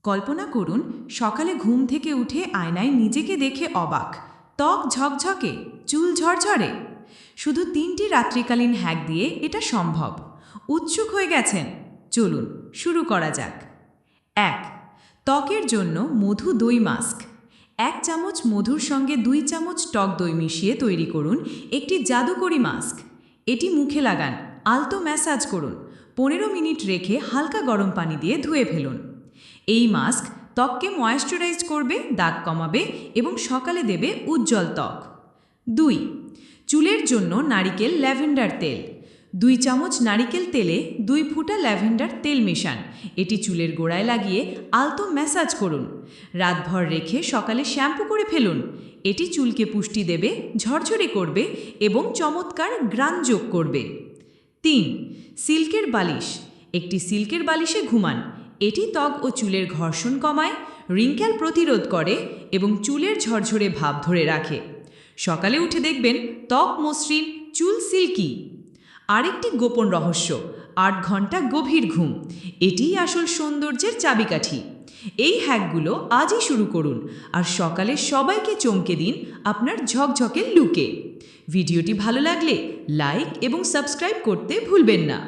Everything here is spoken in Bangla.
কল্পনা করুন সকালে ঘুম থেকে উঠে আয়নায় নিজেকে দেখে অবাক, ত্বক ঝকঝকে, চুল ঝরঝরে। শুধু 3টি রাত্রিকালীন হ্যাক দিয়ে এটা সম্ভব। উৎসুক হয়ে গেছেন? চলুন শুরু করা যাক। 1. ত্বকের জন্য মধু দই মাস্ক। 1 চামচ মধুর সঙ্গে 2 চামচ টক দই মিশিয়ে তৈরি করুন একটি জাদুকরি মাস্ক। এটি মুখে লাগান, আলতো ম্যাসাজ করুন, 15 মিনিট রেখে হালকা গরম পানি দিয়ে ধুয়ে ফেলুন। এই মাস্ক ত্বককে ময়েশ্চারাইজ করবে, দাগ কমাবে এবং সকালে দেবে উজ্জ্বল ত্বক। 2. চুলের জন্য নারিকেল ল্যাভেন্ডার তেল। 2 চামচ নারিকেল তেলে 2 ফোঁটা ল্যাভেন্ডার তেল মেশান। এটি চুলের গোড়ায় লাগিয়ে আলতো ম্যাসাজ করুন। রাতভর রেখে সকালে শ্যাম্পু করে ফেলুন। এটি চুলকে পুষ্টি দেবে, ঝরঝরে করবে এবং চমৎকার গ্রান যোগ করবে। 3. সিল্কের বালিশ। একটি সিল্কের বালিশে ঘুমান। এটি ত্বক ও চুলের ঘর্ষণ কমায়, রিঙ্কেল প্রতিরোধ করে এবং চুলের ঝরঝরে ভাব ধরে রাখে। সকালে উঠে দেখবেন ত্বক মসৃণ, চুল সিল্কি। আরেকটি গোপন রহস্য, 8 ঘন্টা গভীর ঘুম। এটিই আসল সৌন্দর্যের চাবিকাঠি। এই হ্যাকগুলো আজই শুরু করুন আর সকালে সবাইকে চমকে দিন আপনার ঝকঝকে লুকে। ভিডিওটি ভালো লাগলে লাইক এবং সাবস্ক্রাইব করতে ভুলবেন না।